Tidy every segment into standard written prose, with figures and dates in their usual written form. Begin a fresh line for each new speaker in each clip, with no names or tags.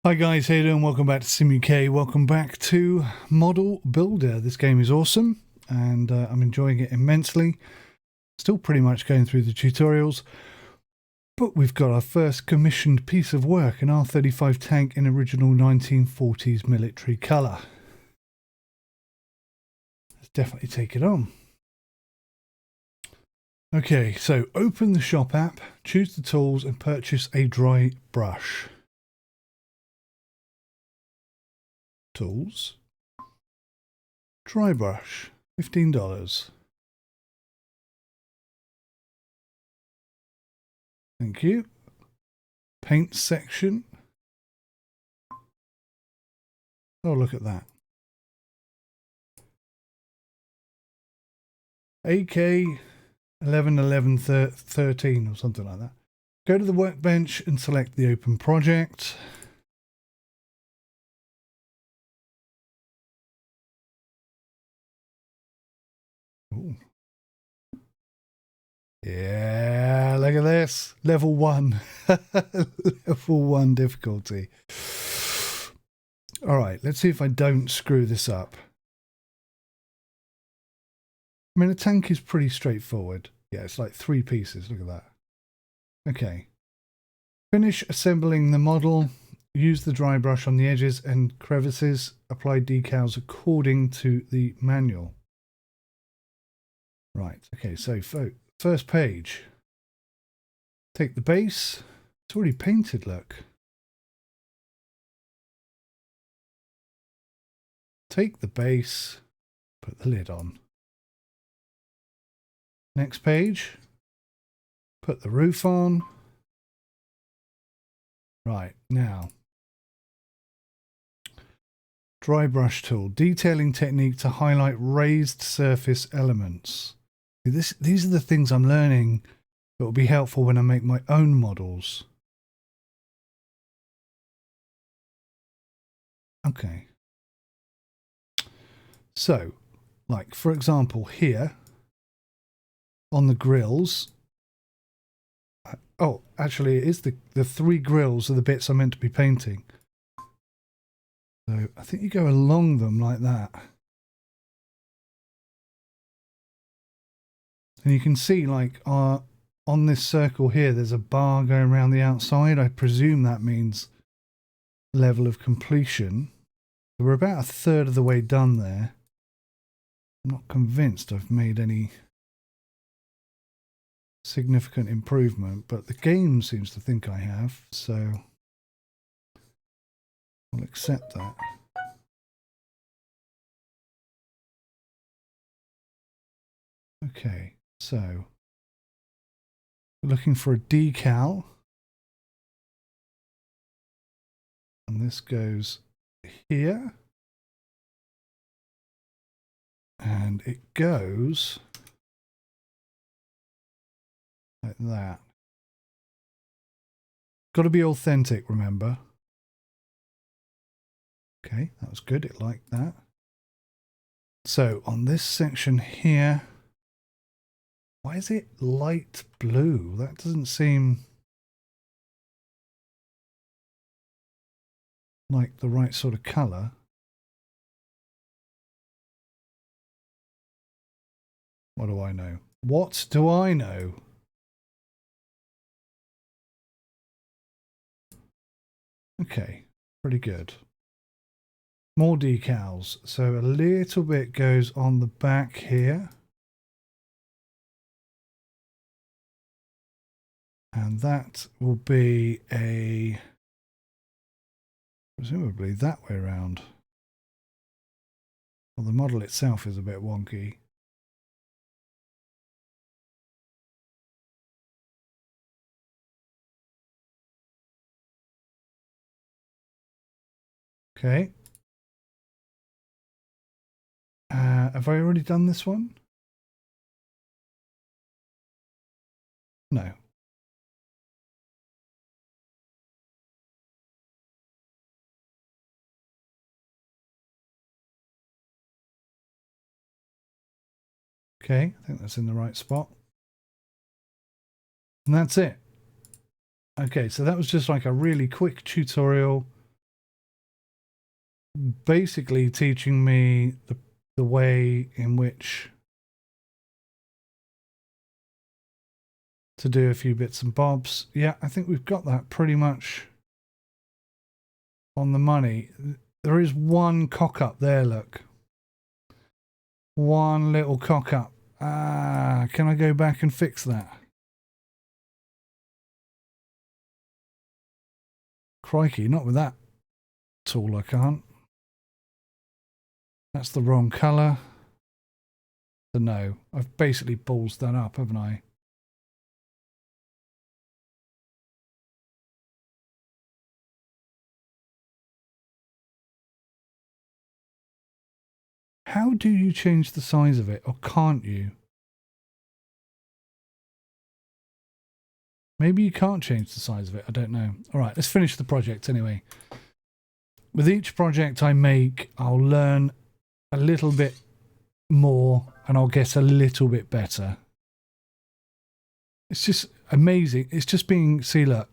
Hi guys, how you doing? Welcome back to 𝗦𝘂𝗽𝗍. Welcome back to Model Builder. This game is awesome and I'm enjoying it immensely. Still pretty much going through the tutorials, but we've got our first commissioned piece of work, an R35 tank in original 1940s military colour. Let's definitely take it on. Okay, so open the shop app, choose the tools and purchase a dry brush. Tools, dry brush, $15. Thank you. Paint section. Oh, look at that. 𝗦𝘂𝗍𝗆𝗍13 or something like that. Go to the workbench and select the open project. Ooh. Yeah, look at this. Level 1. Level 1 difficulty. Alright, let's see if I don't screw this up. I mean, a tank is pretty straightforward. Yeah, it's like 3 pieces. Look at that. Okay. Finish assembling the model. Use the dry brush on the edges and crevices. Apply decals according to the manual. Right, okay, so first page. Take the base. It's already painted, look. Take the base, put the lid on. Next page. Put the roof on. Right, now. Dry brush tool. Detailing technique to highlight raised surface elements. These are the things I'm learning that will be helpful when I make my own models. Okay. So, like for example here, on the grills. Oh, actually it is the 3 grills are the bits I'm meant to be painting. So I think you go along them like that. And you can see like on this circle here, there's a bar going around the outside. I presume that means level of completion. We're about 1/3 of the way done there. I'm not convinced I've made any significant improvement, but the game seems to think I have, so I'll accept that. Okay, so we're looking for a decal. And this goes here. And it goes like that. Got to be authentic, remember. Okay, that was good. It liked that. So on this section here, why is it light blue? That doesn't seem like the right sort of color. What do I know? What do I know? Okay, pretty good. More decals. So a little bit goes on the back here. And that will be a, presumably that way around. Well, the model itself is a bit wonky. Okay. Have I already done this one? No. Okay, I think that's in the right spot. And that's it. Okay, so that was just like a really quick tutorial basically teaching me the way in which to do a few bits and bobs. Yeah, I think we've got that pretty much on the money. There is one cock up there, look. One little cock up. Can I go back and fix that? Crikey, not with that tool I can't. That's the wrong colour. So no, I've basically ballsed that up, haven't I? How do you change the size of it, or can't you? Maybe you can't change the size of it, I don't know. All right, let's finish the project anyway. With each project I make, I'll learn a little bit more and I'll get a little bit better. It's just amazing. It's just being, see, look,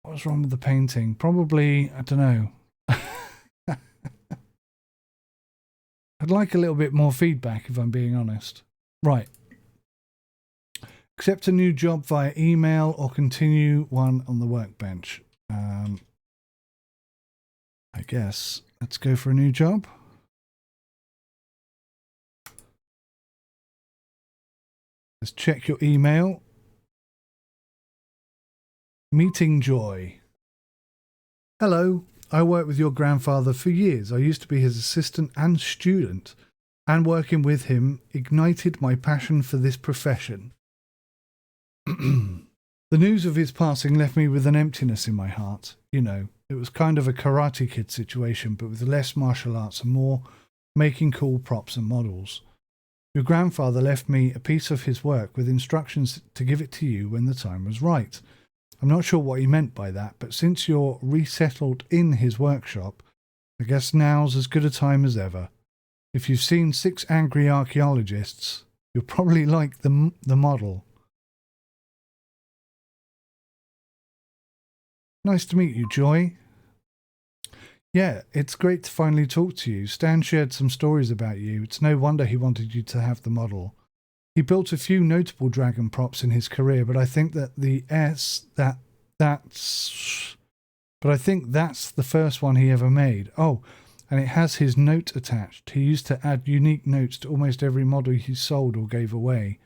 what's wrong with the painting? Probably, I don't know. I'd like a little bit more feedback if I'm being honest. Right. Accept a new job via email or continue one on the workbench. I guess let's go for a new job. Let's check your email. Meeting Joy. Hello. I worked with your grandfather for years. I used to be his assistant and student, and working with him ignited my passion for this profession. The news of his passing left me with an emptiness in my heart. You know, it was kind of a Karate Kid situation, but with less martial arts and more making cool props and models. Your grandfather left me a piece of his work with instructions to give it to you when the time was right. I'm not sure what he meant by that, but since you're resettled in his workshop, I guess now's as good a time as ever. If you've seen 6 Angry Archaeologists, you'll probably like the model. Nice to meet you, Joy. Yeah, it's great to finally talk to you. Stan shared some stories about you. It's no wonder he wanted you to have the model. He built a few notable dragon props in his career, but I think that I think that's the first one he ever made. Oh, and it has his note attached. He used to add unique notes to almost every model he sold or gave away.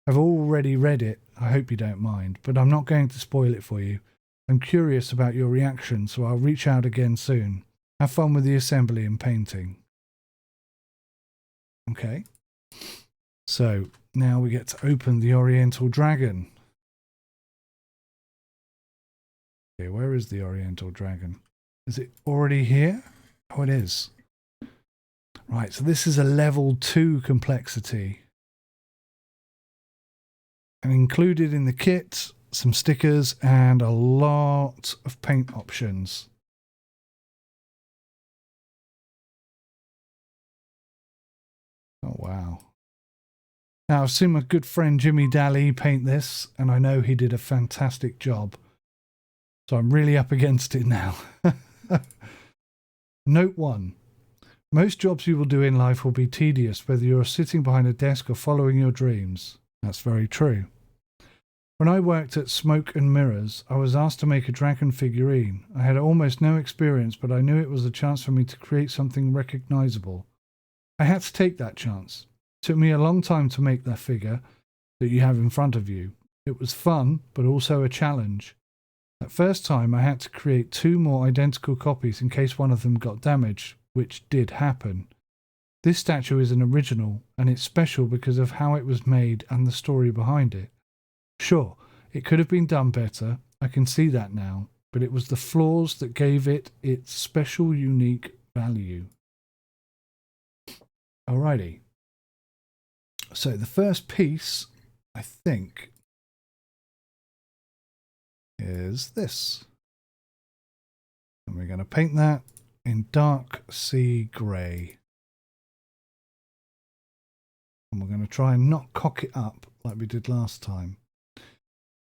I've already read it. I hope you don't mind, but I'm not going to spoil it for you. I'm curious about your reaction, so I'll reach out again soon. Have fun with the assembly and painting. Okay. So now we get to open the Oriental Dragon. Okay, where is the Oriental Dragon? Is it already here? Oh, it is. Right, so this is a level 2 complexity. And included in the kit, some stickers and a lot of paint options. Oh, wow. Now, I've seen my good friend 𝗦𝘂𝗽𝗽𝗆 paint this, and I know he did a fantastic job. So I'm really up against it now. Note 1. Most jobs you will do in life will be tedious, whether you're sitting behind a desk or following your dreams. That's very true. When I worked at Smoke and Mirrors, I was asked to make a dragon figurine. I had almost no experience, but I knew it was a chance for me to create something recognizable. I had to take that chance. It took me a long time to make that figure that you have in front of you. It was fun, but also a challenge. That first time I had to create 2 more identical copies in case one of them got damaged, which did happen. This statue is an original, and it's special because of how it was made and the story behind it. Sure, it could have been done better, I can see that now, but it was the flaws that gave it its special, unique value. Alrighty. So the first piece, I think, is this. And we're going to paint that in dark sea grey. And we're going to try and not cock it up like we did last time.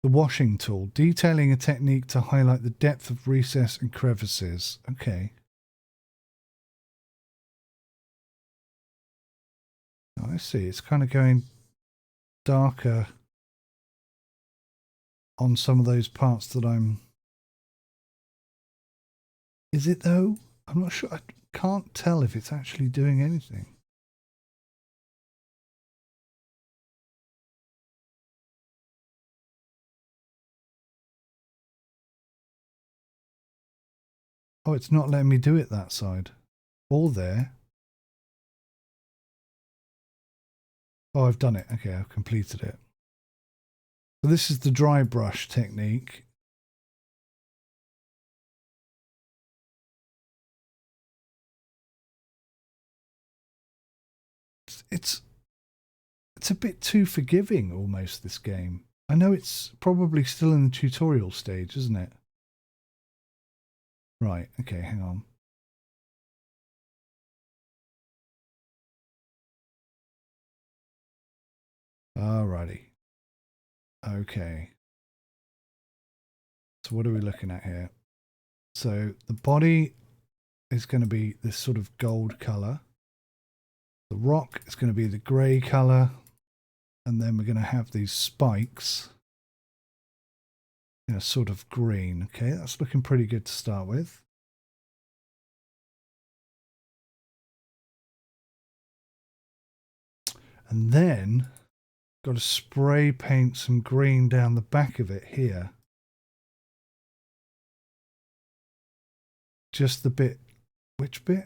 The washing tool, detailing a technique to highlight the depth of recess and crevices. Okay. let's see, it's kind of going darker on some of those parts that I'm... Is it though? I'm not sure. I can't tell if it's actually doing anything. Oh, it's not letting me do it that side. Or there. Oh, I've done it. Okay, I've completed it. So this is the dry brush technique. It's a bit too forgiving almost, this game. I know it's probably still in the tutorial stage, isn't it? Right, okay, hang on. Alrighty. Okay. So what are we looking at here? So the body is going to be this sort of gold colour. The rock is going to be the grey colour. And then we're going to have these spikes in a sort of green. Okay, that's looking pretty good to start with. And then got to spray paint some green down the back of it here. Just the bit, which bit?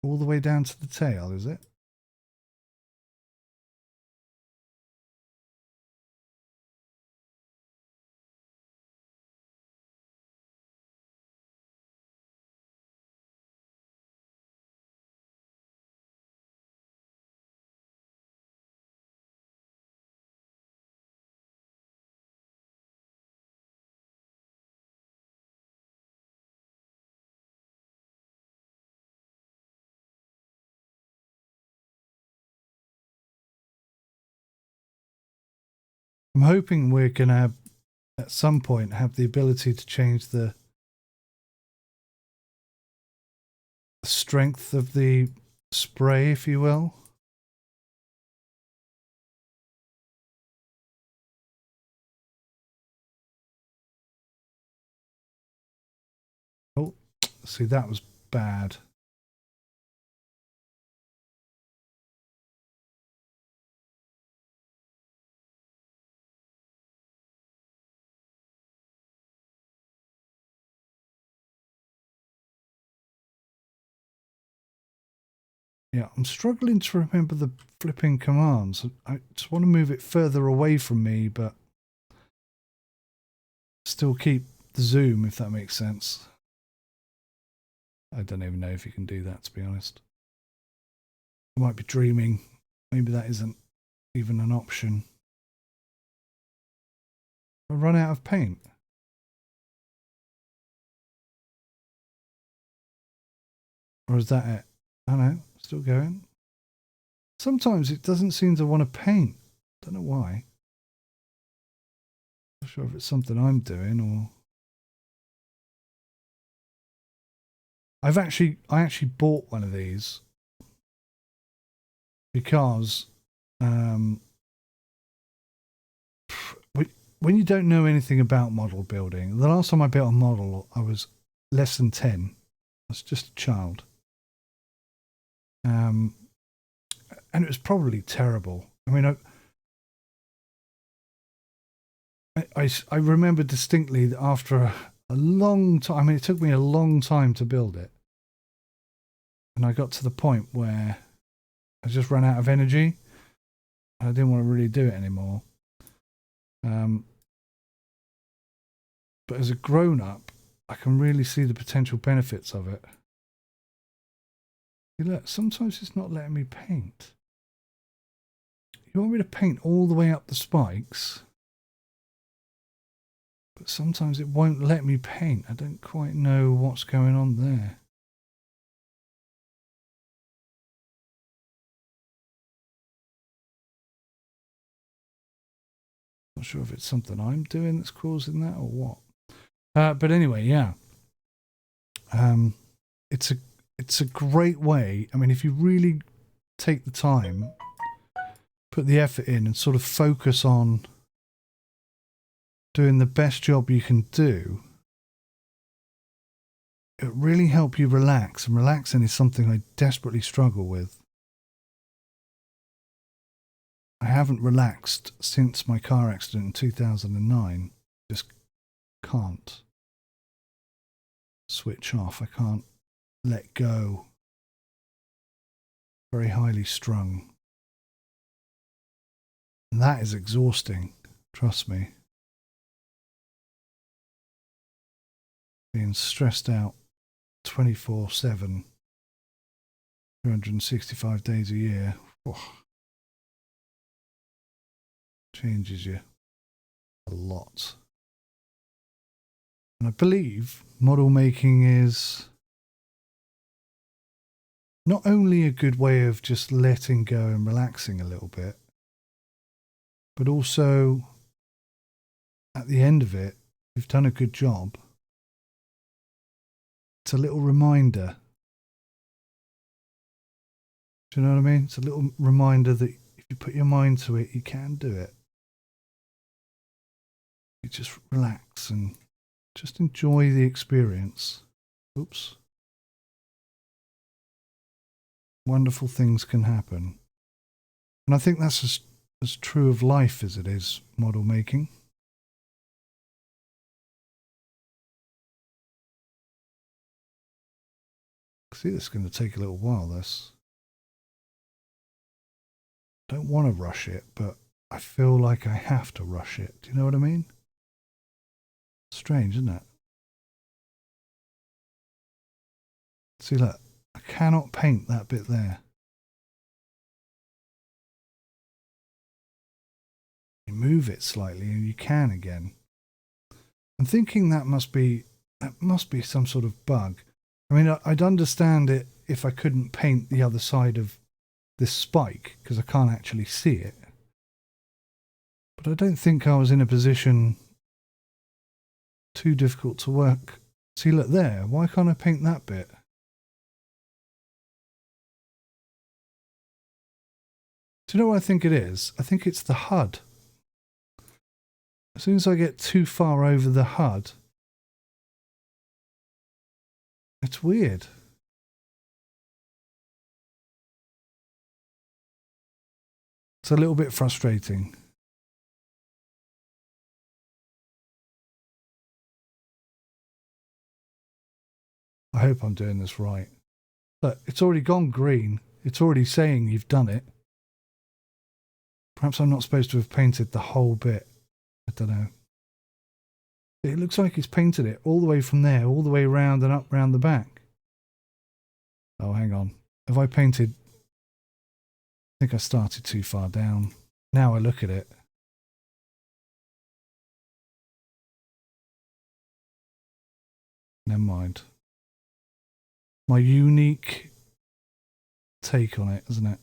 All the way down to the tail, is it? I'm hoping we're going to, at some point, have the ability to change the strength of the spray, if you will. Oh, see, that was bad. Yeah, I'm struggling to remember the flipping commands. I just want to move it further away from me, but still keep the zoom, if that makes sense. I don't even know if you can do that, to be honest. I might be dreaming. Maybe that isn't even an option. I run out of paint. Or is that it? I don't know. Still going. Sometimes it doesn't seem to want to paint. Don't know why. Not sure if it's something I'm doing or... I actually bought one of these because when you don't know anything about model building, the last time I built a model, I was less than 10. I was just a child. And it was probably terrible. I mean, I remember distinctly that after a long time, I mean, it took me a long time to build it. And I got to the point where I just ran out of energy. I didn't want to really do it anymore. But as a grown-up, I can really see the potential benefits of it. See, look, sometimes it's not letting me paint. You want me to paint all the way up the spikes, but sometimes it won't let me paint. I don't quite know what's going on there. Not sure if it's something I'm doing that's causing that or what. But anyway, yeah. it's a great way. I mean, if you really take the time, put the effort in and sort of focus on doing the best job you can do, it really help you relax. And relaxing is something I desperately struggle with. I haven't relaxed since my car accident in 2009. Just can't switch off. I can't let go. Very highly strung. And that is exhausting, trust me. Being stressed out 24/7, 365 days a year. Oh, changes you a lot. And I believe model making is not only a good way of just letting go and relaxing a little bit, but also at the end of it, you've done a good job. It's a little reminder. Do you know what I mean? It's a little reminder that if you put your mind to it, you can do it. You just relax and just enjoy the experience. Oops. Wonderful things can happen. And I think that's as true of life as it is model making. See, this is going to take a little while, this. I don't want to rush it, but I feel like I have to rush it. Do you know what I mean? Strange, isn't it? See, look, I cannot paint that bit there. You move it slightly and you can again. I'm thinking that must be some sort of bug. I mean, I'd understand it if I couldn't paint the other side of this spike because I can't actually see it. But I don't think I was in a position too difficult to work. See, look there. Why can't I paint that bit? Do you know what I think it is? I think it's the HUD. As soon as I get too far over the HUD, it's weird. It's a little bit frustrating. I hope I'm doing this right. Look, it's already gone green. It's already saying you've done it. Perhaps I'm not supposed to have painted the whole bit. I don't know. It looks like he's painted it all the way from there, all the way round and up round the back. Oh, hang on. Have I painted? I think I started too far down. Now I look at it. Never mind. My unique take on it, isn't it?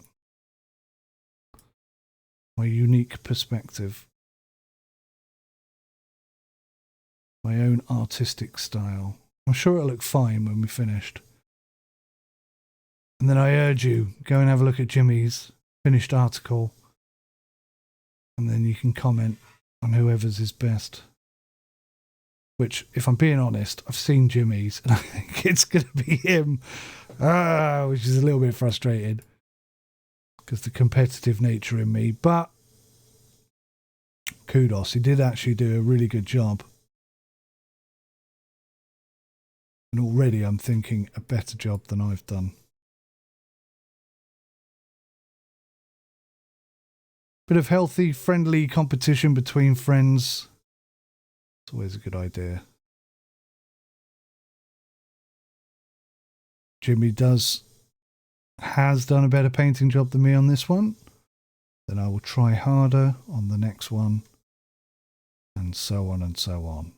My unique perspective. My own artistic style. I'm sure it'll look fine when we're finished. And then I urge you, go and have a look at Jimmy's finished article. And then you can comment on whoever's is best. Which, if I'm being honest, I've seen Jimmy's and I think it's going to be him. Which is a little bit frustrating. Because the competitive nature in me. But kudos, he did actually do a really good job. And already I'm thinking a better job than I've done. Bit of healthy, friendly competition between friends. It's always a good idea. Jimmy has done a better painting job than me on this one. Then I will try harder on the next one. And so on and so on.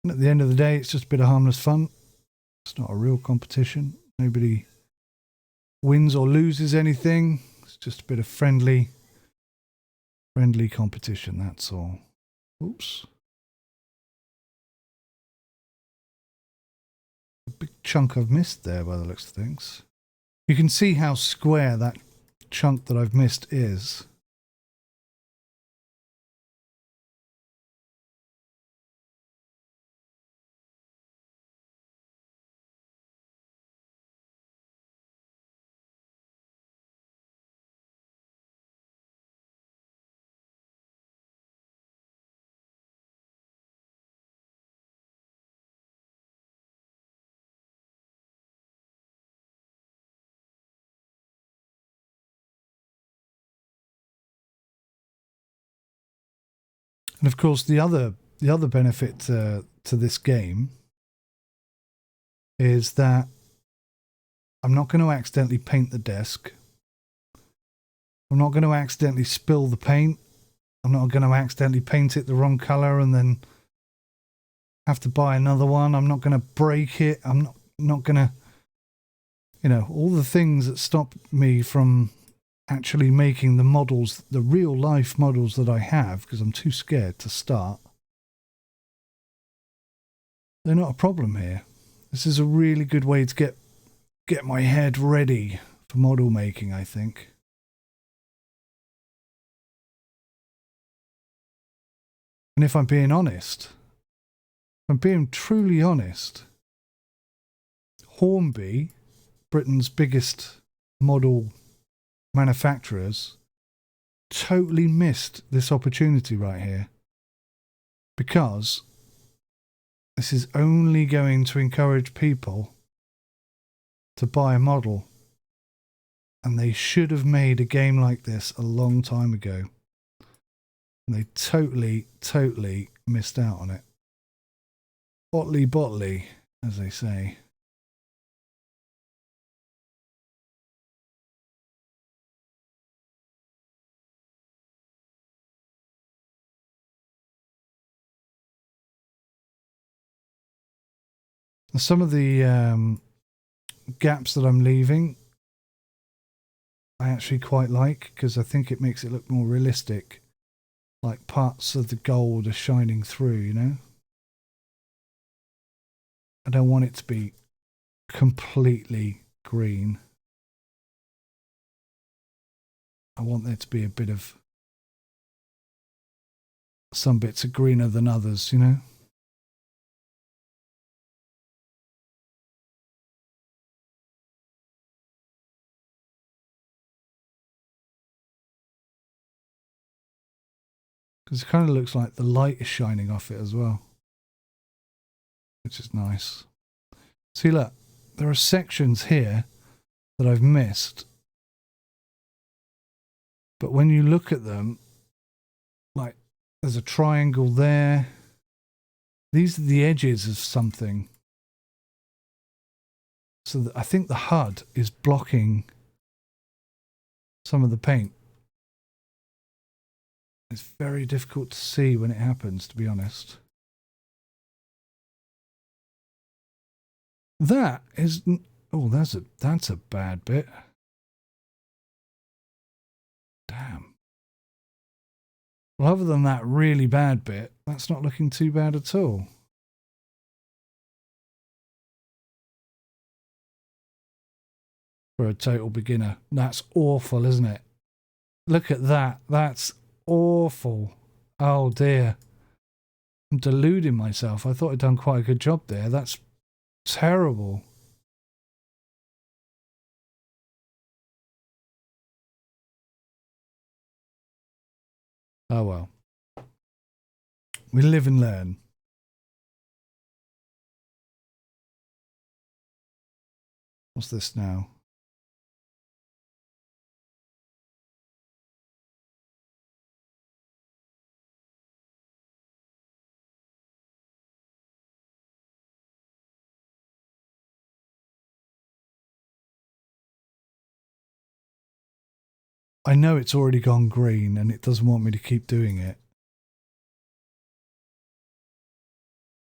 And at the end of the day, it's just a bit of harmless fun. It's not a real competition. Nobody wins or loses anything. It's just a bit of friendly competition, that's all. Oops. a big chunk I've missed there by the looks of things. You can see how square that chunk that I've missed is. And of course, the other benefit to this game is that I'm not going to accidentally paint the desk. I'm not going to accidentally spill the paint. I'm not going to accidentally paint it the wrong color and then have to buy another one. I'm not going to break it. I'm not going to, you know, all the things that stop me from actually making the models, the real life models that I have, because I'm too scared to start. They're not a problem here. This is a really good way to get my head ready for model making, I think. And if I'm being honest, if I'm being truly honest, Hornby, Britain's biggest model manufacturers, totally missed this opportunity right here, because this is only going to encourage people to buy a model, and they should have made a game like this a long time ago, and they totally missed out on it. 𝗦𝘂𝗽𝗍𝗇𝗍, as they say. Some of the gaps that I'm leaving I actually quite like, because I think it makes it look more realistic, like parts of the gold are shining through, you know. I don't want it to be completely green. I want there to be a bit of, some bits are greener than others, you know. Because it kind of looks like the light is shining off it as well, which is nice. See, look, there are sections here that I've missed, but when you look at them, like there's a triangle there. These are the edges of something. So I think the HUD is blocking some of the paint. It's very difficult to see when it happens, to be honest. That is, oh, that's a bad bit. Damn. Well, other than that really bad bit, that's not looking too bad at all. For a total beginner. That's awful, isn't it? Look at that. That's awful. Oh dear. I'm deluding myself. I thought I'd done quite a good job there. That's terrible. Oh well. We live and learn. What's this now? I know it's already gone green and it doesn't want me to keep doing it.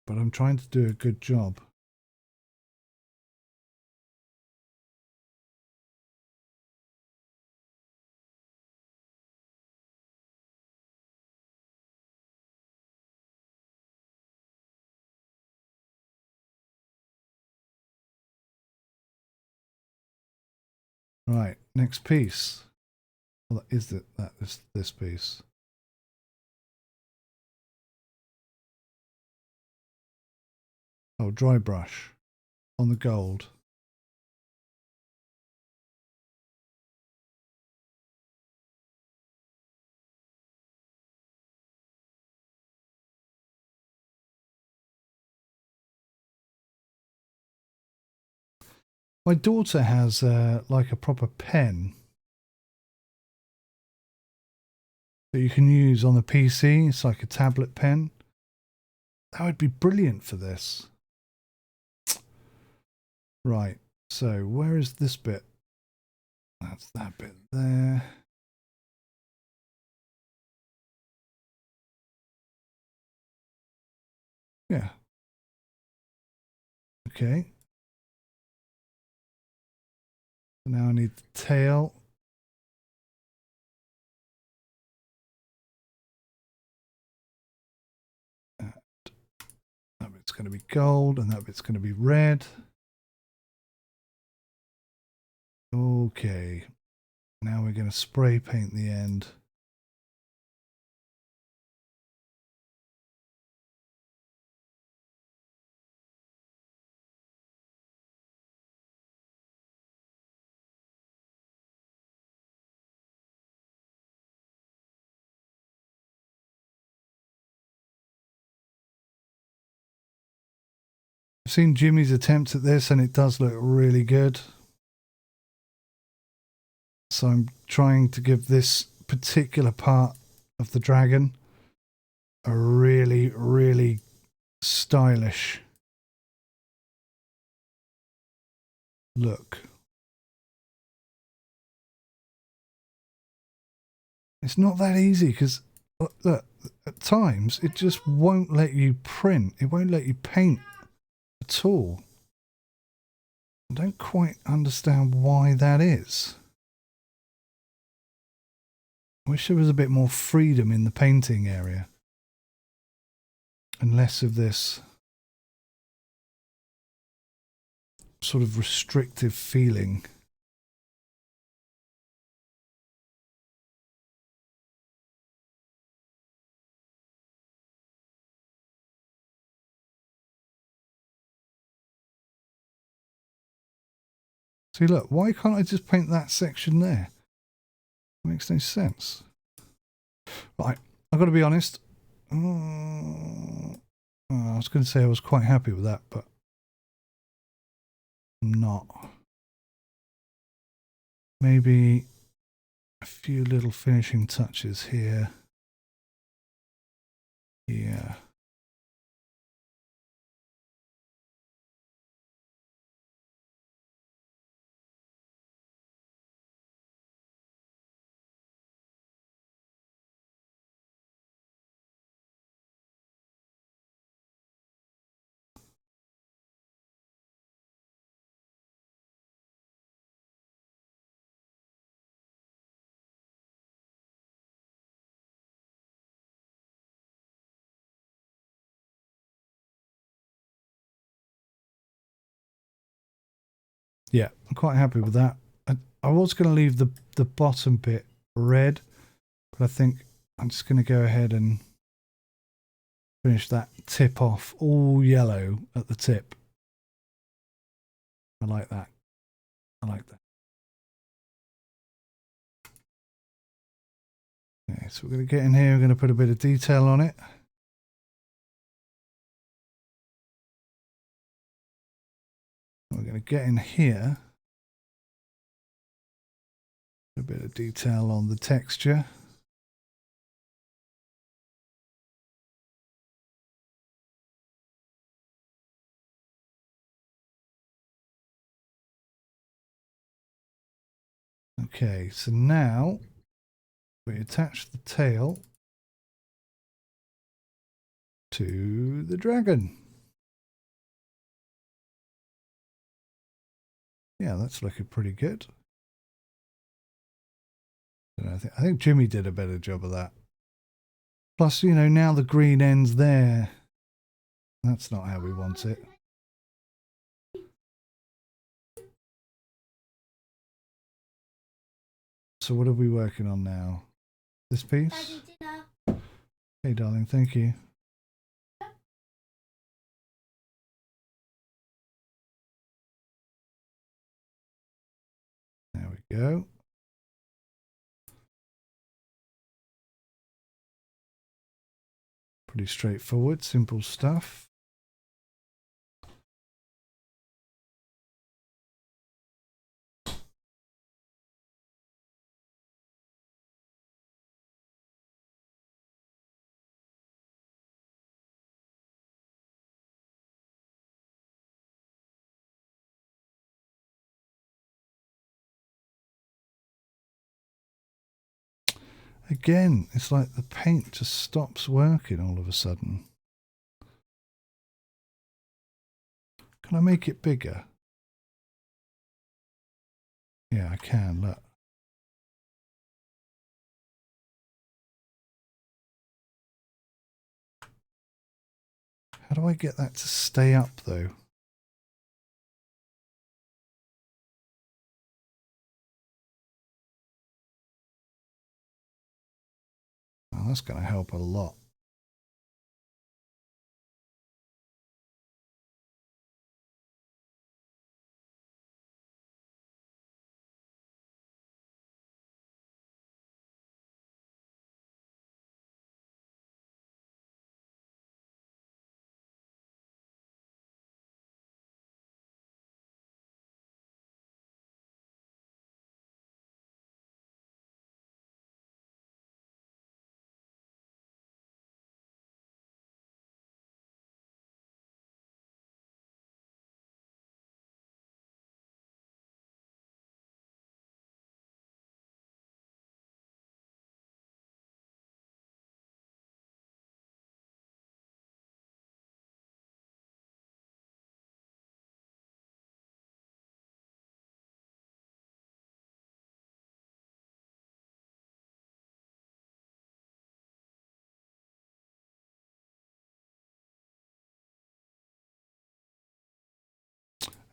But I'm trying to do a good job. Right, next piece. Well, is it that is this piece? Oh, dry brush on the gold. My daughter has like a proper pen that you can use on the PC. It's like a tablet pen. That would be brilliant for this. Right, so where is this bit? That's that bit there. Yeah. Okay. So now I need the tail. And that bit's going to be gold and that bit's going to be red. Okay. Now we're going to spray paint the end. I've seen Jimmy's attempts at this and it does look really good. So I'm trying to give this particular part of the dragon a really, really stylish look. It's not that easy because, look, at times it just won't let you print. It won't let you paint at all. I don't quite understand why that is. I wish there was a bit more freedom in the painting area and less of this sort of restrictive feeling. See, look, why can't I just paint that section there? It makes no sense. Right, I've got to be honest. I was going to say I was quite happy with that, but I'm not. Maybe a few little finishing touches here. Yeah. Yeah, I'm quite happy with that. I was going to leave the bottom bit red, but I think I'm just going to go ahead and finish that tip off all yellow at the tip. I like that. I like that. Okay, so we're going to get in here, we're going to put a bit of detail on it. We're going to get in here, a bit of detail on the texture. Okay, so now we attach the tail to the dragon. Yeah, that's looking pretty good. I think Jimmy did a better job of that. Plus, you know, now the green end's there. That's not how we want it. So what are we working on now? This piece?
Daddy, dinner.
Hey, darling, thank you. There we go. Pretty straightforward, simple stuff. Again, it's like the paint just stops working all of a sudden. Can I make it bigger? Yeah, I can, look. How do I get that to stay up though? Oh, that's going to help a lot.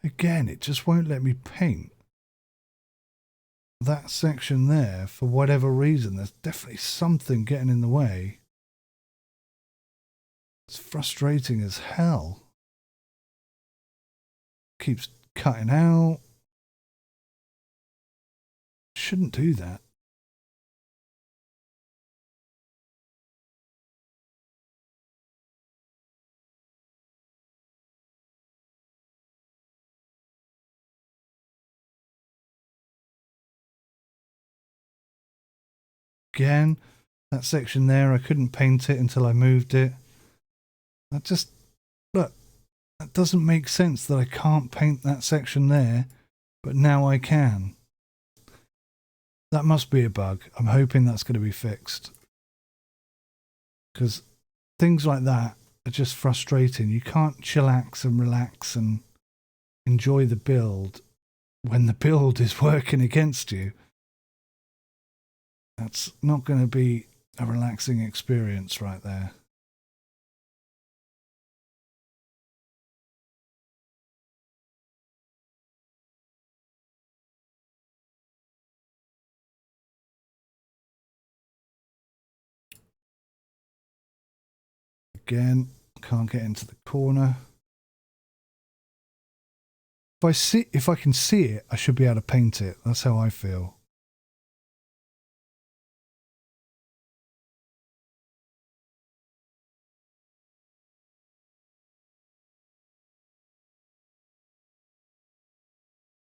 Again, it just won't let me paint that section there for whatever reason. There's definitely something getting in the way. It's frustrating as hell. Keeps cutting out. Shouldn't do that. Again, that section there, I couldn't paint it until I moved it. That just, look, that doesn't make sense that I can't paint that section there, but now I can. That must be a bug. I'm hoping that's going to be fixed. Because things like that are just frustrating. You can't chillax and relax and enjoy the build when the build is working against you. That's not going to be a relaxing experience right there. Again, can't get into the corner. If I can see it, I should be able to paint it. That's how I feel.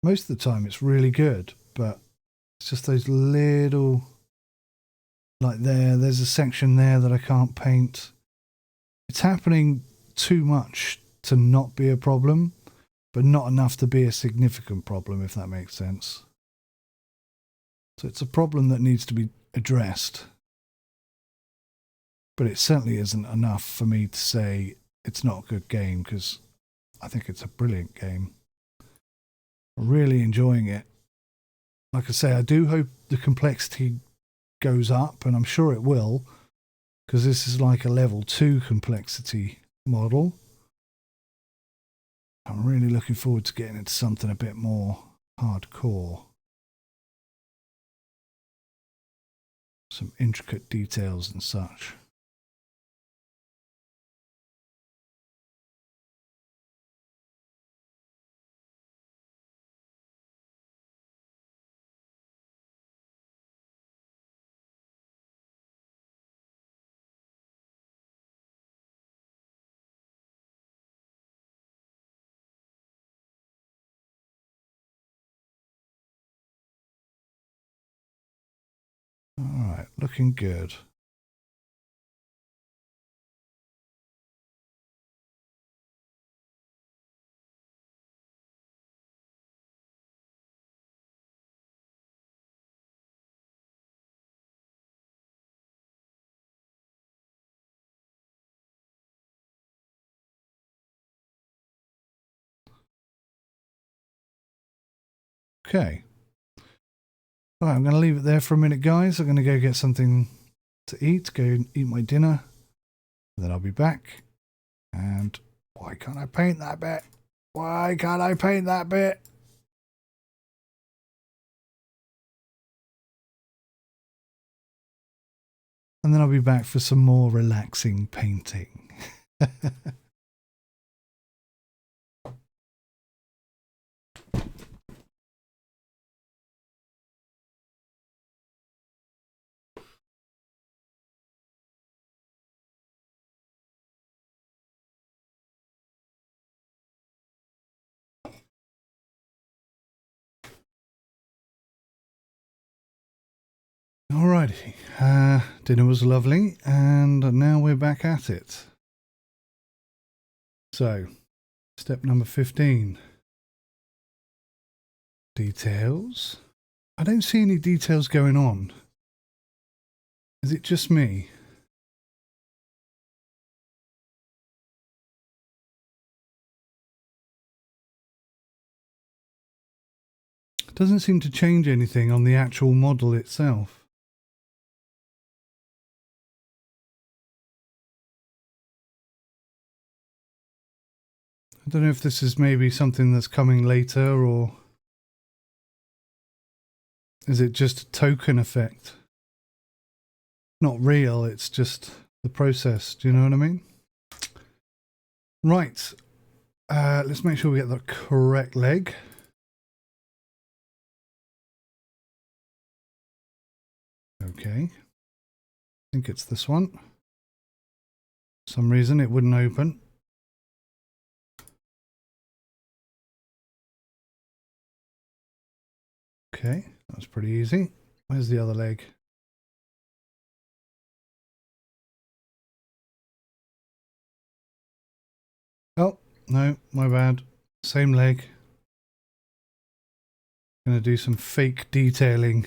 Most of the time it's really good, but it's just those little, like there's a section there that I can't paint. It's happening too much to not be a problem, but not enough to be a significant problem, if that makes sense. So it's a problem that needs to be addressed, but it certainly isn't enough for me to say it's not a good game, because I think it's a brilliant game. I'm really enjoying it. Like I say, I do hope the complexity goes up, and I'm sure it will, because this is like a level 2 complexity model. I'm really looking forward to getting into something a bit more hardcore. some intricate details and such. All right, looking good. Okay. All right, I'm going to leave it there for a minute, guys. I'm going to go get something to eat, go and eat my dinner. Then I'll be back. And why can't I paint that bit? Why can't I paint that bit? And then I'll be back for some more relaxing painting. Alrighty, dinner was lovely, and now we're back at it. So, step number 15. Details. I don't see any details going on. Is it just me? It doesn't seem to change anything on the actual model itself. I don't know if this is maybe something that's coming later, or is it just a token effect? Not real, it's just the process. Do you know what I mean? Right. Let's make sure we get the correct leg. Okay. I think it's this one. For some reason it wouldn't open. Okay, that's pretty easy. Where's the other leg? Oh, no, my bad. Same leg. Gonna do some fake detailing.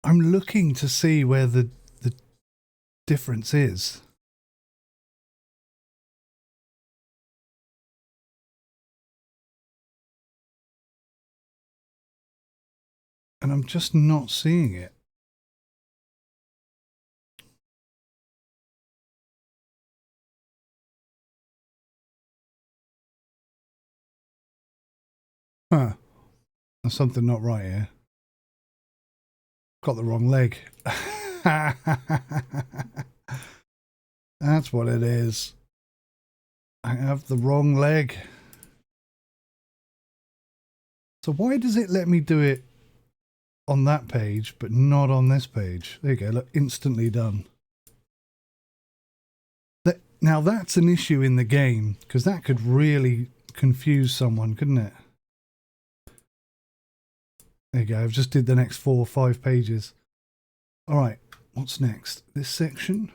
I'm looking to see where the difference is. And I'm just not seeing it. Huh. There's something not right here. Got the wrong leg. That's what it is. I have the wrong leg. So why does it let me do it on that page, but not on this page? There you go, look, instantly done. Now that's an issue in the game, because that could really confuse someone, couldn't it? There you go, I've just did the next 4 or 5 pages. All right, what's next? This section?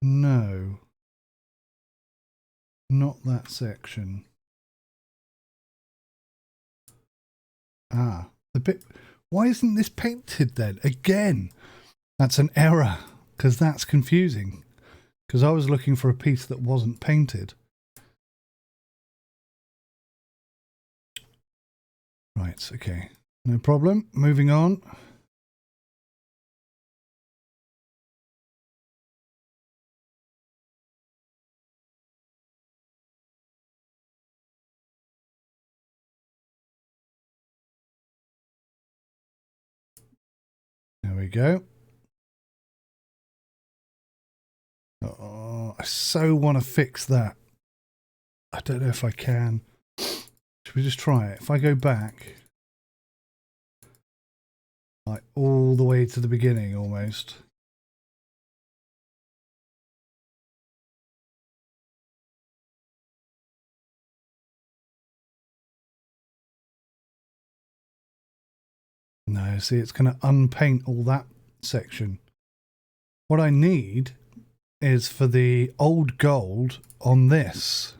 No. Not that section. Ah, the bit... Why isn't this painted then? Again, that's an error, because that's confusing. Because I was looking for a piece that wasn't painted. Right, okay. No problem. Moving on. go. Oh, I so want to fix that. I don't know if I can. Should we just try it? If I go back, like all the way to the beginning almost. No, see, it's going to unpaint all that section. What I need is for the old gold on this.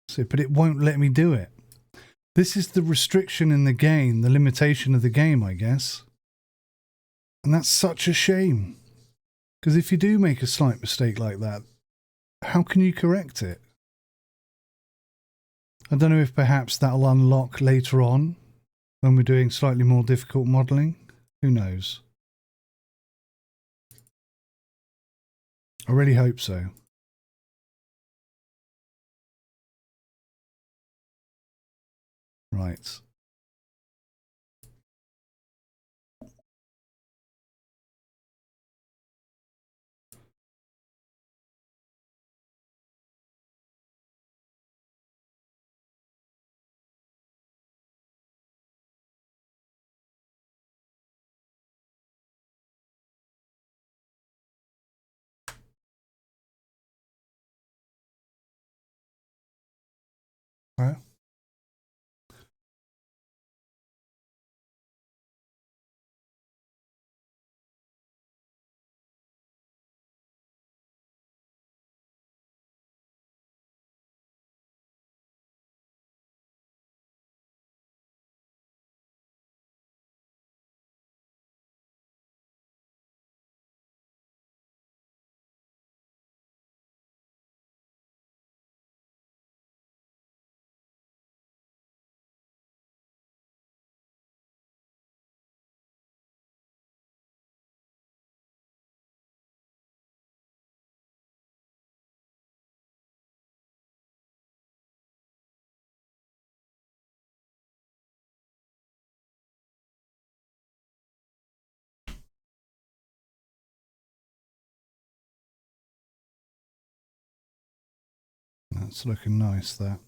See, but it won't let me do it. This is the restriction in the game, the limitation of the game, I guess. And that's such a shame. Because if you do make a slight mistake like that, how can you correct it? I don't know if perhaps that'll unlock later on when we're doing slightly more difficult modelling. Who knows? I really hope so. Right. Right. That's looking nice, that.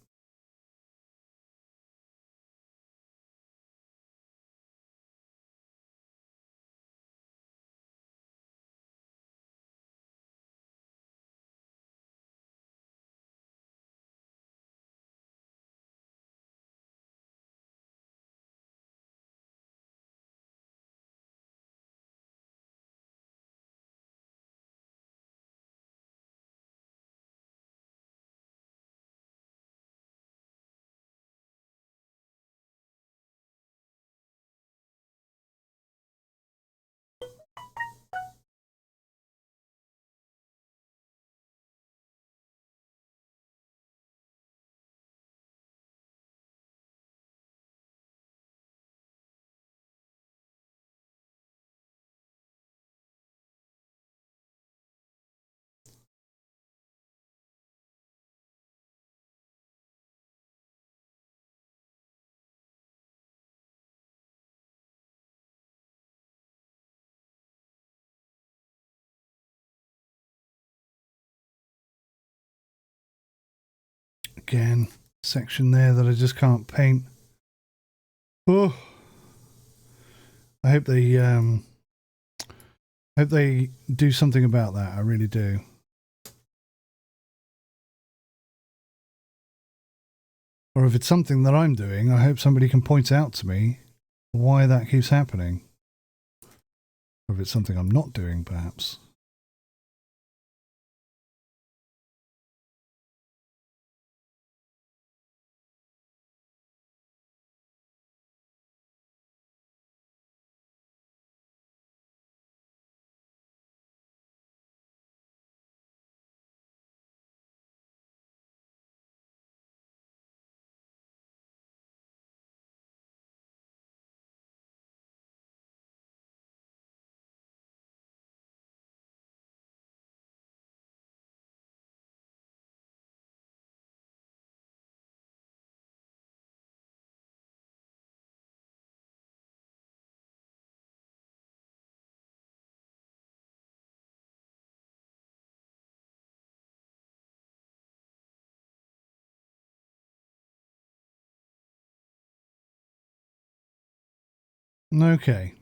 Again, section there that I just can't paint. Oh, I hope they do something about that. I really do. Or if it's something that I'm doing, I hope somebody can point out to me why that keeps happening. Or if it's something I'm not doing, perhaps. Okay.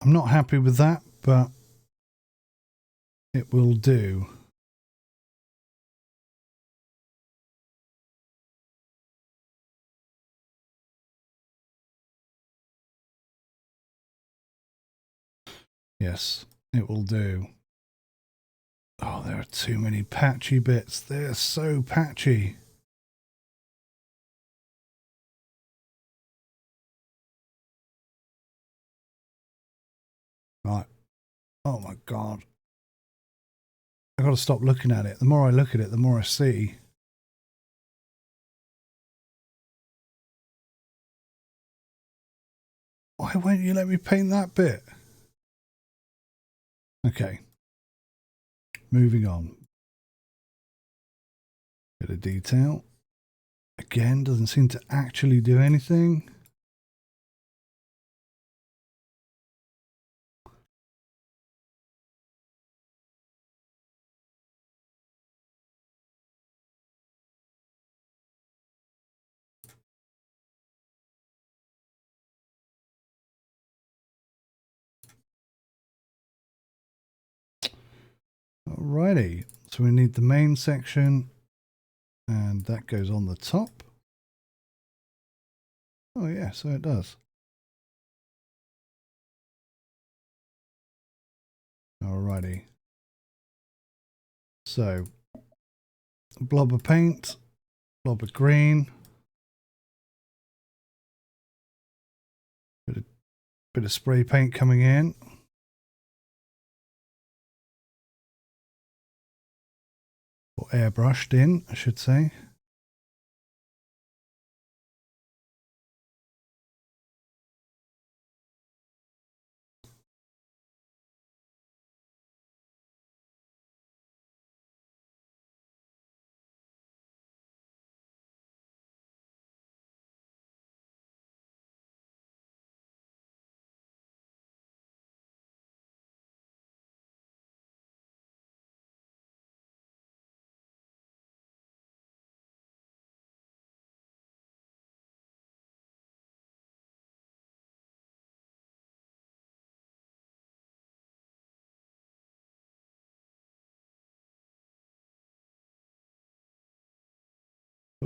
I'm not happy with that, but it will do. Yes, it will do. Oh, there are too many patchy bits. They're so patchy. Right. Oh my God. I've got to stop looking at it. The more I look at it, the more I see. Why won't you let me paint that bit? Okay. Moving on. Bit of detail. Again, doesn't seem to actually do anything. Alrighty, so we need the main section, and that goes on the top. Oh yeah, so it does. Alrighty. So, blob of paint, blob of green, bit of spray paint coming in. Or airbrushed in, I should say.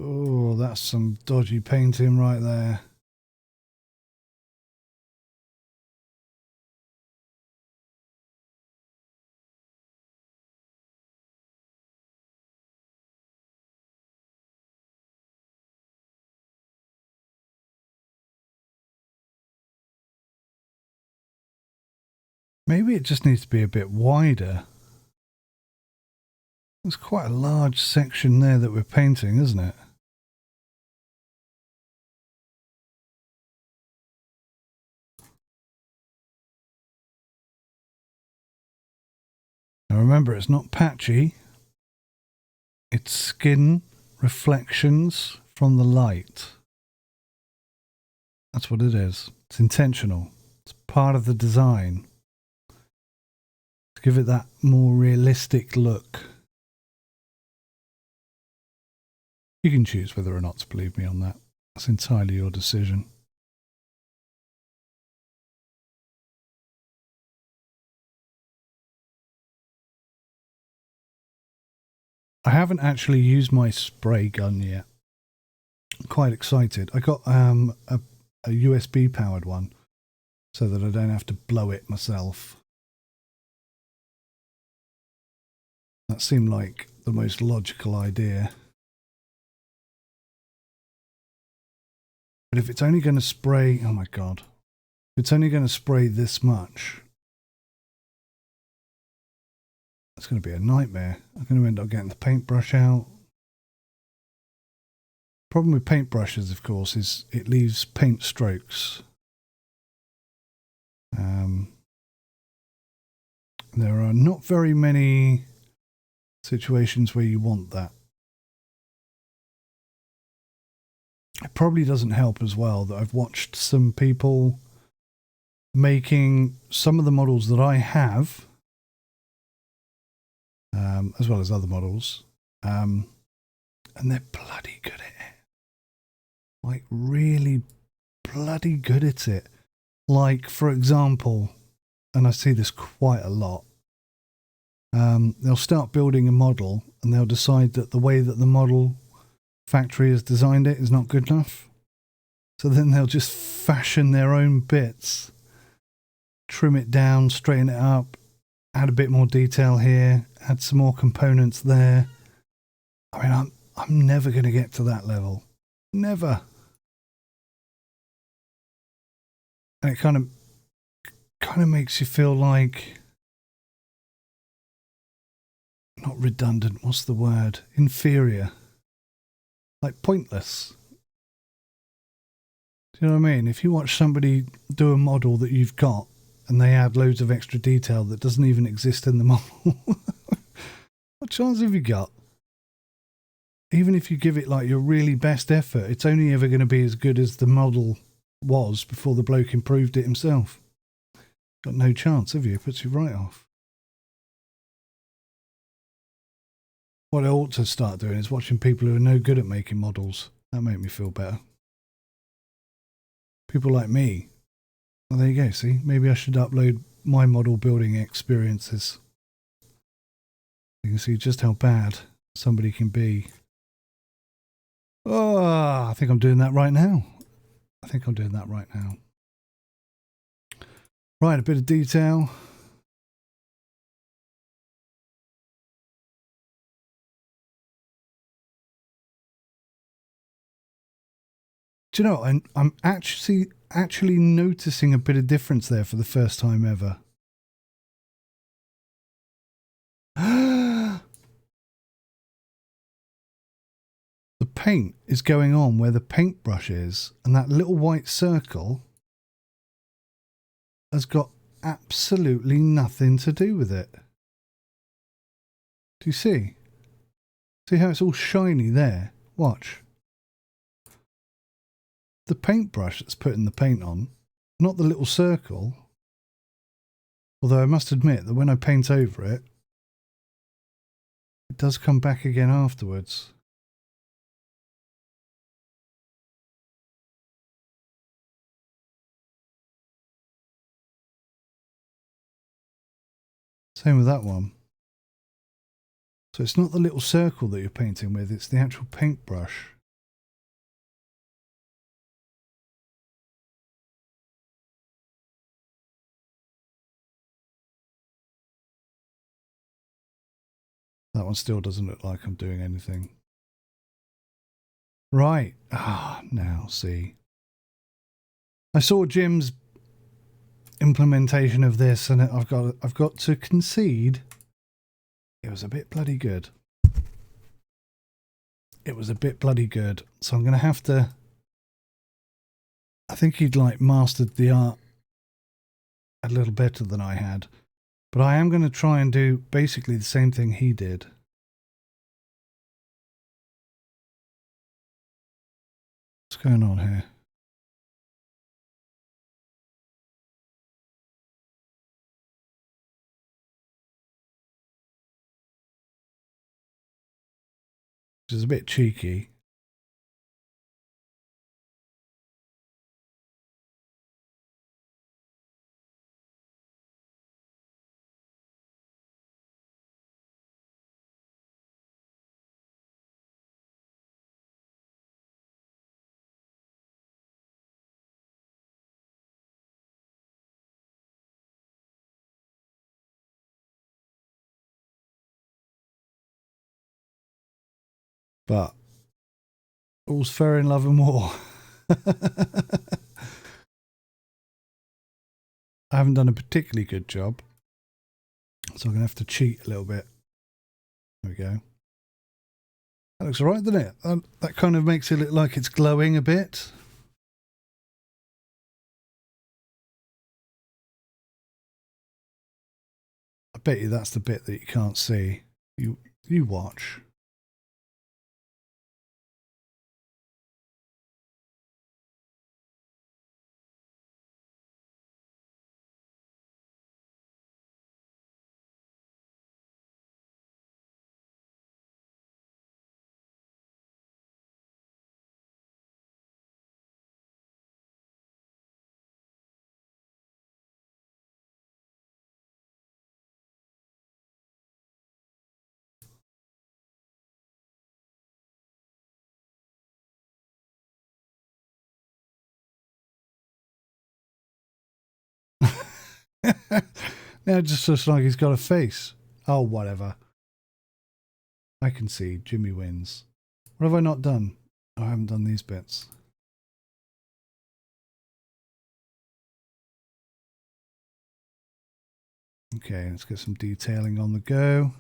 Oh, that's some dodgy painting right there. Maybe it just needs to be a bit wider. There's quite a large section there that we're painting, isn't it? Now remember, it's not patchy. It's skin reflections from the light. That's what it is. It's intentional. It's part of the design. To give it that more realistic look. You can choose whether or not to believe me on that. It's entirely your decision. I haven't actually used my spray gun yet. I'm quite excited. I got a USB powered one so that I don't have to blow it myself. That seemed like the most logical idea. But if it's only going to spray, oh my God, if it's only going to spray this much, it's going to be a nightmare. I'm going to end up getting the paintbrush out. Problem with paintbrushes, of course, is it leaves paint strokes. There are not very many situations where you want that. It probably doesn't help as well that I've watched some people making some of the models that I have, as well as other models, and they're bloody good at it. Like, really bloody good at it. Like, for example, and I see this quite a lot, they'll start building a model and they'll decide that the way that the model factory has designed it is not good enough. So then they'll just fashion their own bits, trim it down, straighten it up, add a bit more detail here, add some more components there. I mean, I'm never going to get to that level. Never. And it kind of makes you feel like, not redundant, what's the word? Inferior. Like pointless. Do you know what I mean? If you watch somebody do a model that you've got and they add loads of extra detail that doesn't even exist in the model, what chance have you got? Even if you give it like your really best effort, it's only ever going to be as good as the model was before the bloke improved it himself. Got no chance, have you? It puts you right off. What I ought to start doing is watching people who are no good at making models. That make me feel better. People like me. Well, there you go, see? Maybe I should upload my model building experiences. You can see just how bad somebody can be. Oh, I think I'm doing that right now. Right, a bit of detail. Do you know, I'm actually noticing a bit of difference there for the first time ever. The paint is going on where the paintbrush is, and that little white circle has got absolutely nothing to do with it. Do you see? See how it's all shiny there? Watch. The paintbrush that's putting the paint on, not the little circle. Although I must admit that when I paint over it, it does come back again afterwards. Same with that one. So it's not the little circle that you're painting with, it's the actual paintbrush. That one still doesn't look like I'm doing anything. Right. Now see. I saw Jim's implementation of this and I've got to concede it was a bit bloody good. It was a bit bloody good. So I'm going to have to... I think he'd like mastered the art a little better than I had. But I am going to try and do basically the same thing he did. What's going on here? Which is a bit cheeky. But all's fair in love and war. I haven't done a particularly good job, so I'm going to have to cheat a little bit. There we go. That looks alright, doesn't it? That kind of makes it look like it's glowing a bit. I bet you that's the bit that you can't see. You watch. Now it just looks like he's got a face. Oh, whatever. I can see Jimmy wins. What have I not done? Oh, I haven't done these bits. Okay, let's get some detailing on the go.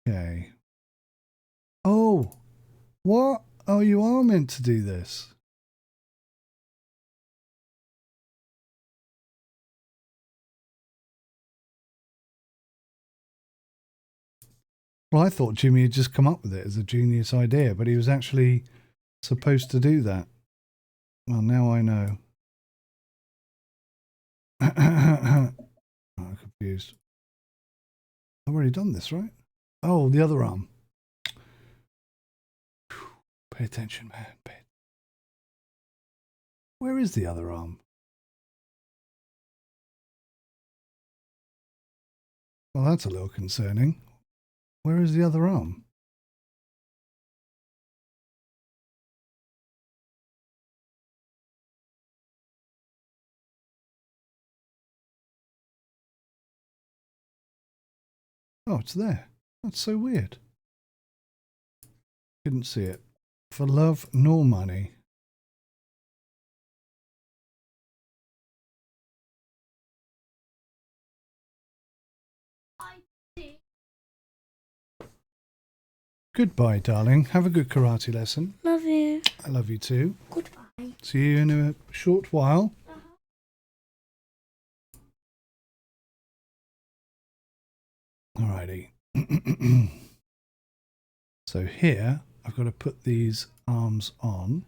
Okay. Oh, what? Oh, you are meant to do this. Well, I thought Jimmy had just come up with it as a genius idea, but he was actually supposed to do that. Well, now I know. I'm confused. I've already done this, right? Oh, the other arm. Pay attention, man. Where is the other arm? Well, that's a little concerning. Where is the other arm? Oh, it's there. That's so weird. Couldn't see it. For love nor money. Goodbye, darling. Have a good karate lesson.
Love you.
I love you too.
Goodbye.
See you in a short while. Alrighty. So here, I've got to put these arms on.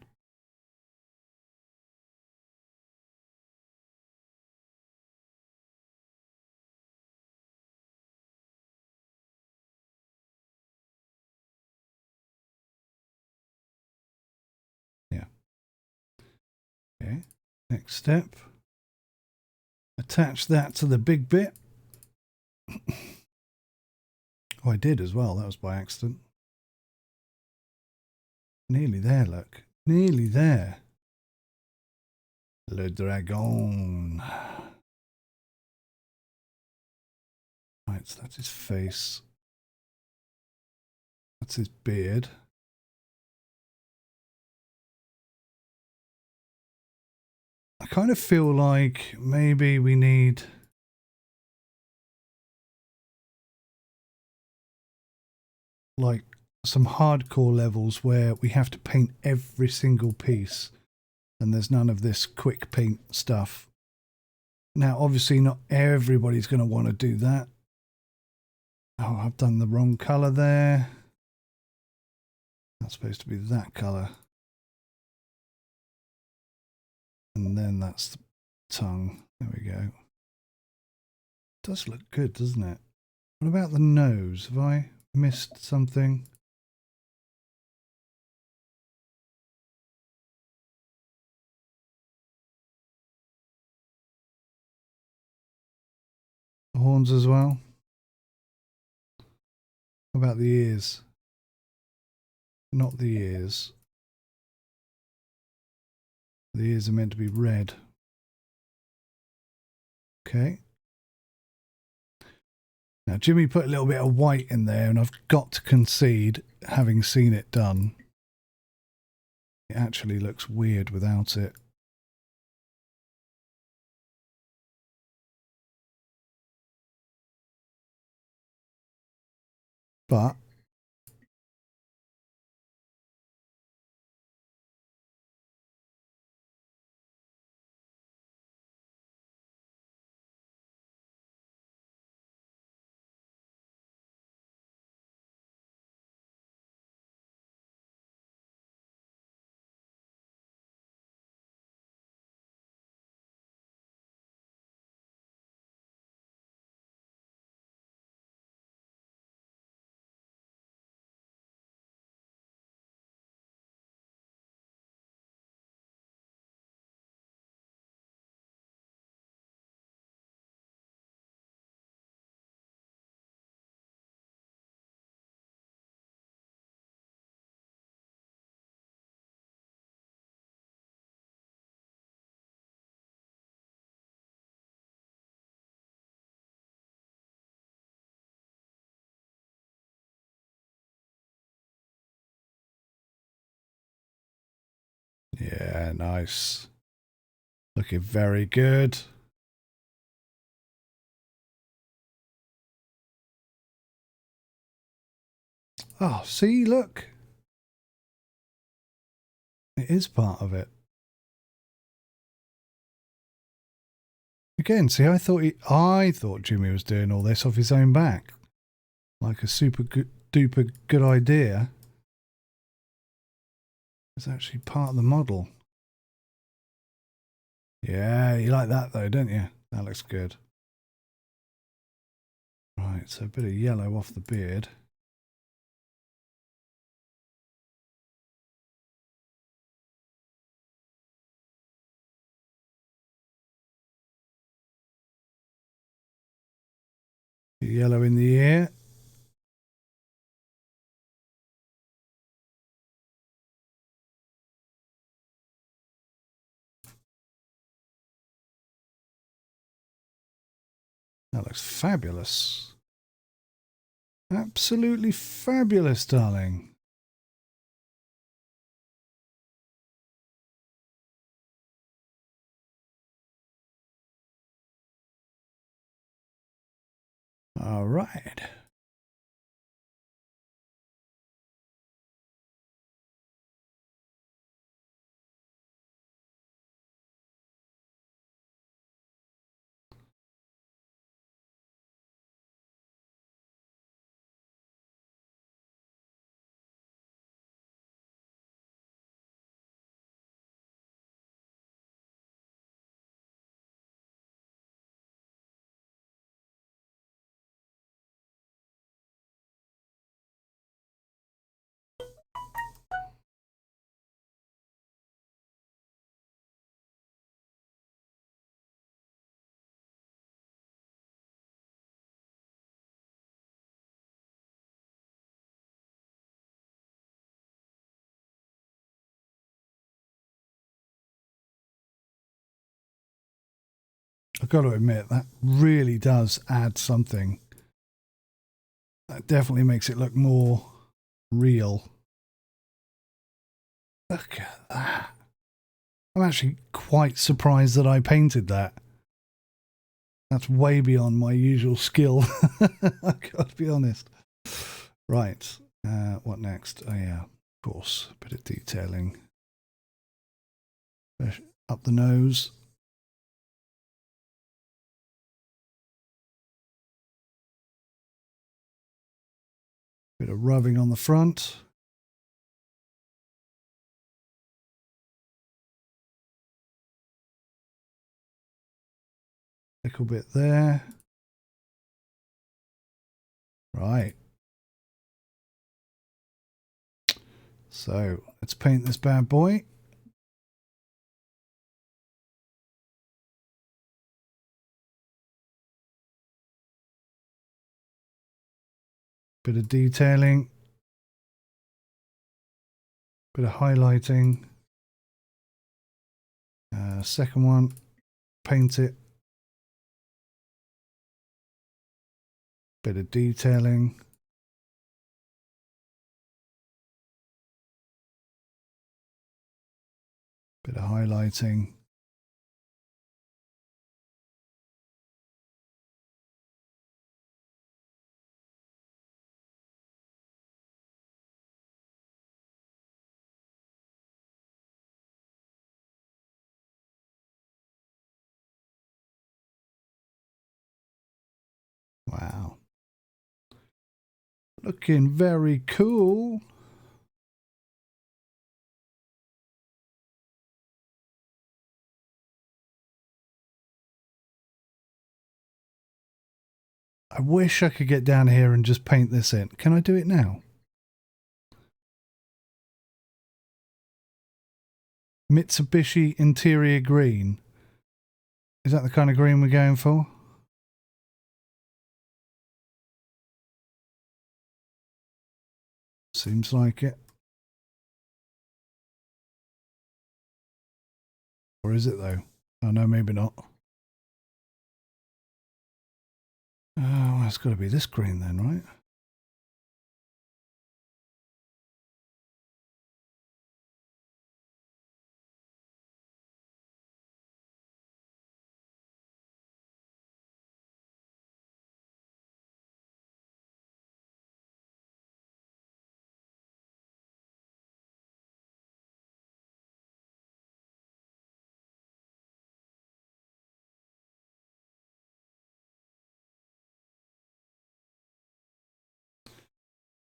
Yeah. Okay. Next step. Attach that to the big bit. Oh, I did as well. That was by accident. Nearly there, look. Nearly there. Le dragon. Right, so that's his face. That's his beard. I kind of feel like maybe we need like some hardcore levels where we have to paint every single piece and there's none of this quick paint stuff. Now, obviously not everybody's going to want to do that. Oh, I've done the wrong color there. That's supposed to be that color. And then that's the tongue. There we go. It does look good, doesn't it? What about the nose? Have I missed something? The horns as well? What about the ears? Not the ears. The ears are meant to be red. Okay. Now, Jimmy put a little bit of white in there, and I've got to concede, having seen it done, it actually looks weird without it. But Yeah, nice. Looking very good. Oh, see, look. It is part of it. Again, see, I thought Jimmy was doing all this off his own back. Like a super duper good idea. It's actually part of the model. Yeah, you like that though, don't you? That looks good. Right, so a bit of yellow off the beard. Yellow in the ear. That looks fabulous. Absolutely fabulous, darling. All right. I've got to admit, that really does add something. That definitely makes it look more real. Look at that. I'm actually quite surprised that I painted that. That's way beyond my usual skill. I've got to be honest. Right. What next? Oh, yeah, of course. A bit of detailing. Up the nose. Bit of rubbing on the front. Little bit there. Right. So let's paint this bad boy. Bit of detailing. Bit of highlighting. Second one, paint it. Bit of detailing. Bit of highlighting. Wow. Looking very cool. I wish I could get down here and just paint this in. Can I do it now? 𝗦𝘂𝗽𝗍𝗆 interior green. Is that the kind of green we're going for? Seems like it. Or is it though? Oh no, maybe not. Oh, well, it's got to be this green then, right?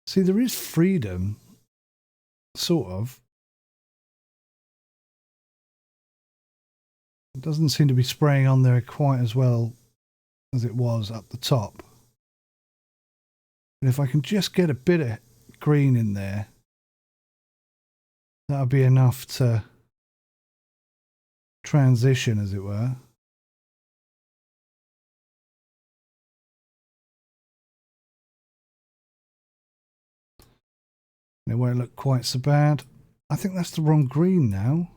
See, there is freedom, sort of. It doesn't seem to be spraying on there quite as well as it was up the top. But if I can just get a bit of green in there, that'll be enough to transition, as it were. It won't look quite so bad. I think that's the wrong green now.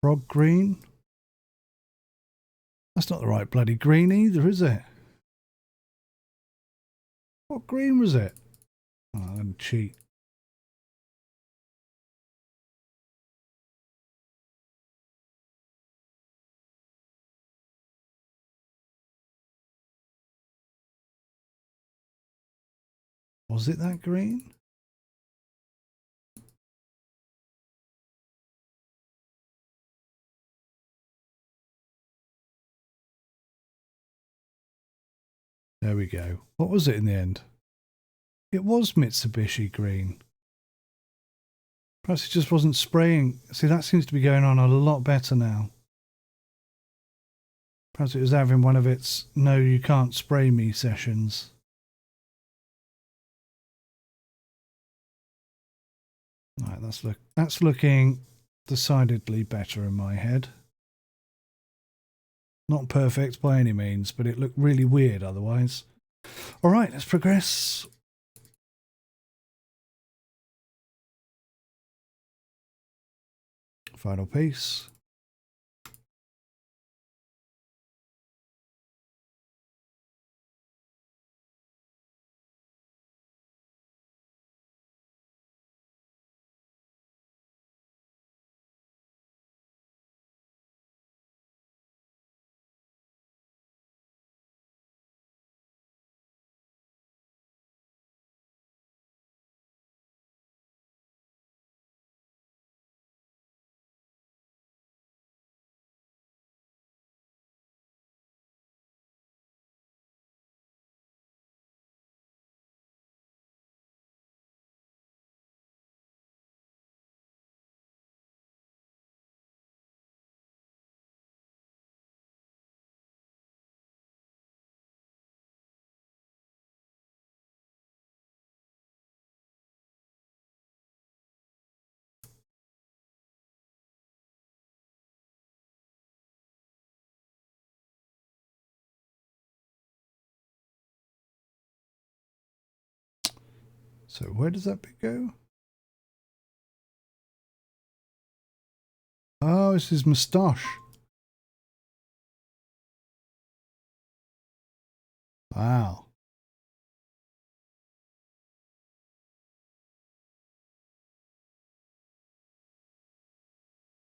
Frog green. That's not the right bloody green either, is it? What green was it? Oh, I'm going to cheat. Was it that green? There we go. What was it in the end? It was 𝗦𝘂𝗽𝗍𝘂 green. Perhaps it just wasn't spraying. See, that seems to be going on a lot better now. Perhaps it was having one of its "no, you can't spray me" sessions. Right, that's looking decidedly better in my head. Not perfect by any means, but it looked really weird otherwise. All right, let's progress. Final piece. So where does that bit go? Oh, it's his moustache. Wow.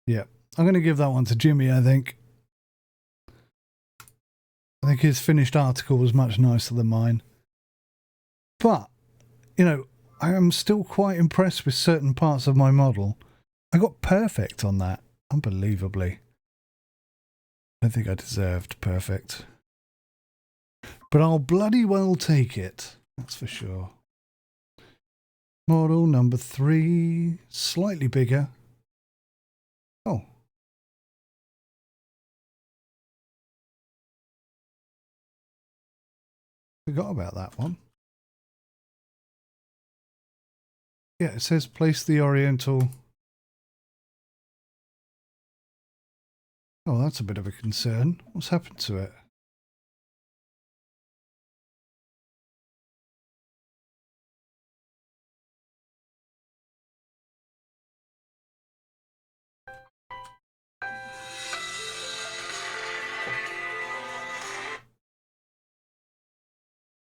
Yeah, I'm going to give that one to Jimmy, I think. I think his finished article was much nicer than mine. But, you know, I am still quite impressed with certain parts of my model. I got perfect on that, unbelievably. I don't think I deserved perfect. But I'll bloody well take it, that's for sure. Model number 3, slightly bigger. Oh. Forgot about that one. Yeah, it says place the Oriental. Oh, that's a bit of a concern. What's happened to it?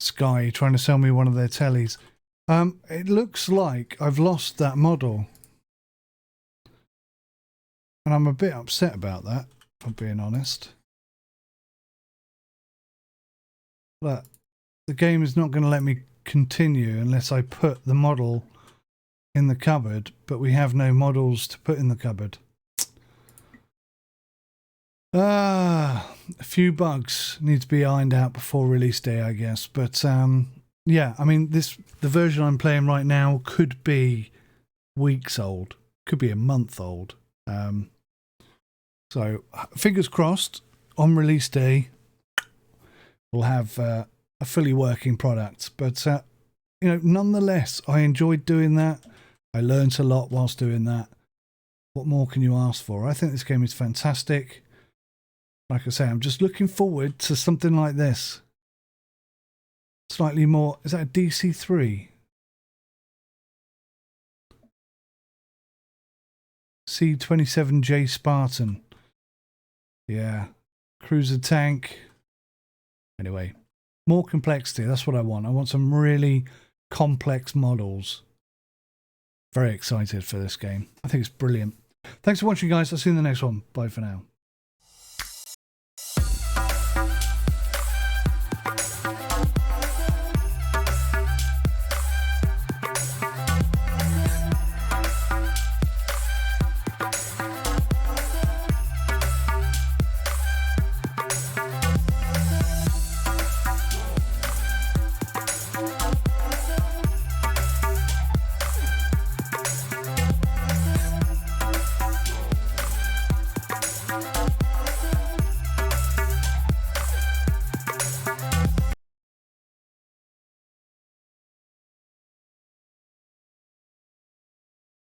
Sky trying to sell me one of their tellies. It looks like I've lost that model. And I'm a bit upset about that, if I'm being honest. But the game is not going to let me continue unless I put the model in the cupboard, but we have no models to put in the cupboard. A few bugs need to be ironed out before release day, I guess. But yeah, I mean, the version I'm playing right now could be weeks old, could be a month old. So fingers crossed, on release day, we'll have a fully working product. But you know, nonetheless, I enjoyed doing that. I learned a lot whilst doing that. What more can you ask for? I think this game is fantastic. Like I say, I'm just looking forward to something like this. Slightly more. Is that a DC3? 𝗦𝘂𝗽𝗽 𝗬𝘆𝗽. Yeah. Cruiser tank. Anyway, more complexity. That's what I want. I want some really complex models. Very excited for this game. I think it's brilliant. Thanks for watching, guys. I'll see you in the next one. Bye for now.